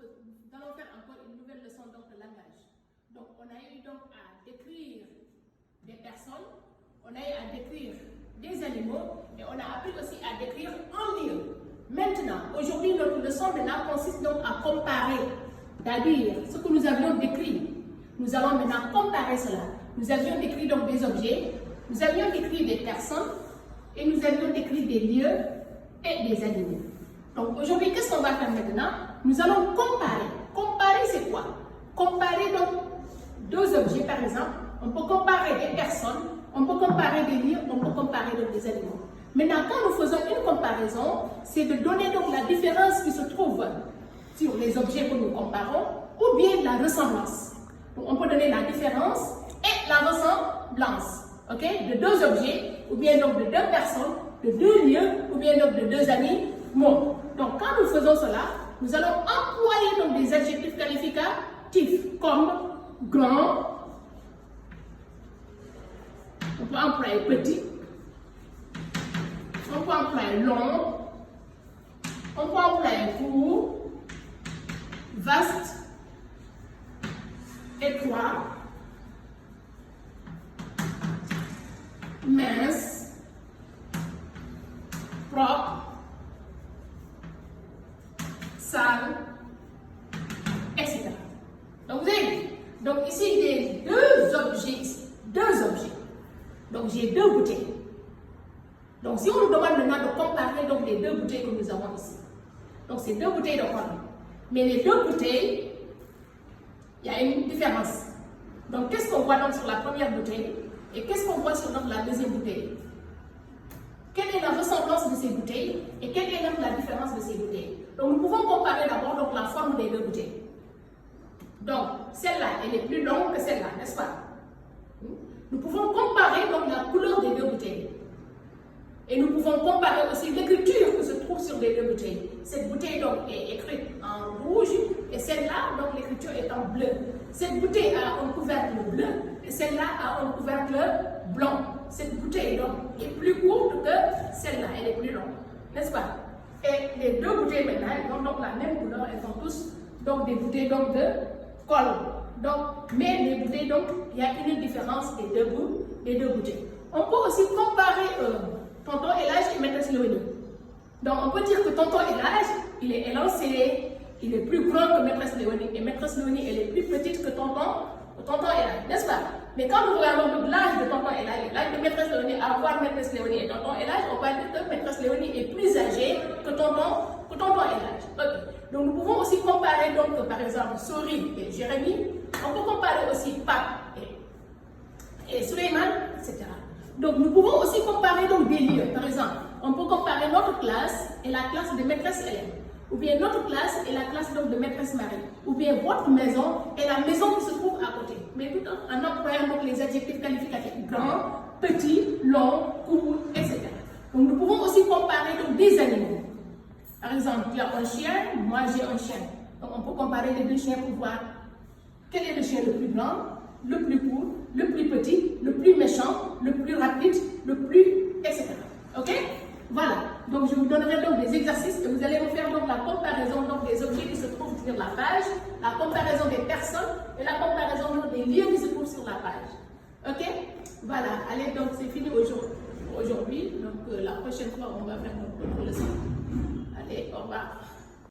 nous allons faire encore une nouvelle leçon donc, de langage. Donc, on a eu donc à décrire des personnes, on a eu à décrire des animaux et on a appris aussi à décrire un lieu. Maintenant, aujourd'hui, notre leçon maintenant consiste donc à comparer, c'est-à-dire ce que nous avions décrit. Nous allons maintenant comparer cela. Nous avions décrit donc des objets, nous avions décrit des personnes et nous avions décrit des lieux et des animaux. Donc aujourd'hui, qu'est-ce qu'on va faire maintenant? Nous allons comparer. Comparer, c'est quoi? Comparer donc deux objets, par exemple. On peut comparer des personnes, on peut comparer des lieux, on peut comparer donc des animaux. Maintenant, quand nous faisons une comparaison, c'est de donner donc la différence qui se trouve sur les objets que nous comparons ou bien la ressemblance. Donc, on peut donner la différence et la ressemblance, ok, de deux objets ou bien donc de deux personnes, de deux lieux ou bien donc de deux animaux. Donc, quand nous faisons cela, nous allons employer donc des adjectifs qualificatifs comme grand, on peut employer petit, on peut employer long, on peut employer court, vaste, étroit, mince, propre, sale, etc. Donc vous avez donc ici j'ai deux objets. Donc j'ai deux bouteilles. Donc si on nous demande maintenant de comparer donc les deux bouteilles que nous avons ici. Donc c'est deux bouteilles de colle. Mais les deux bouteilles, il y a une différence. Donc qu'est-ce qu'on voit donc sur la première bouteille et qu'est-ce qu'on voit sur donc la deuxième bouteille? Quelle est la ressemblance de ces bouteilles et quelle est donc la différence de ces bouteilles? Donc nous pouvons comparer d'abord donc la forme des deux bouteilles. Donc celle-là, elle est plus longue que celle-là, n'est-ce pas? Nous pouvons comparer donc la couleur des deux bouteilles. Et nous pouvons comparer aussi l'écriture qui se trouve sur les deux bouteilles. Cette bouteille donc est écrite en rouge et celle-là, donc l'écriture est en bleu. Cette bouteille a un couvercle bleu et celle-là a un couvercle blanc. Cette bouteille donc est plus courte que celle-là, elle est plus longue, n'est-ce pas? Et les deux bouteilles maintenant, elles ont donc la même couleur, elles sont tous donc des bouteilles donc de colle. Donc, mais les bouteilles donc, il y a une différence des deux bouteilles. On peut aussi comparer Tonton Elage et Maîtresse Léonie. Donc on peut dire que Tonton Elage, il est élancé, il est plus grand que Maîtresse Léonie. Et Maîtresse Léonie, elle est plus petite que Tonton Elage, n'est-ce pas? Mais quand nous regardons l'âge de Tonton Elage, l'âge de Maîtresse Léonie, à voir Maîtresse Léonie et Tonton Elage, on va dire que Maîtresse Léonie est plus âgée que Tonton Elage. Okay. Donc nous pouvons aussi comparer donc par exemple Sori et Jérémy. On peut comparer aussi Pape et Suleiman, etc. Donc nous pouvons aussi comparer donc des lieux. Par exemple, on peut comparer notre classe et la classe de Maîtresse Hélène. Ou bien notre classe et la classe donc de Maîtresse Marie. Ou bien votre maison et la maison qui se trouve à côté. Mais tout en employant donc les adjectifs qualificatifs grand, petit, long, court, etc. Donc nous pouvons aussi comparer donc des animaux. Par exemple, tu as un chien, moi j'ai un chien. Donc on peut comparer les deux chiens pour voir quel est le chien le plus grand, le plus court, le plus petit, le plus méchant, le plus rapide, le plus, etc. Ok? Voilà. Donc je vous donnerai donc des exercices et vous allez me faire donc la comparaison donc des objets qui se trouvent sur la page, la comparaison des personnes et la comparaison donc des lieux qui se trouvent sur la page. Ok? Voilà. Allez, donc c'est fini aujourd'hui. Donc la prochaine fois, on va faire notre leçon. Allez, au revoir.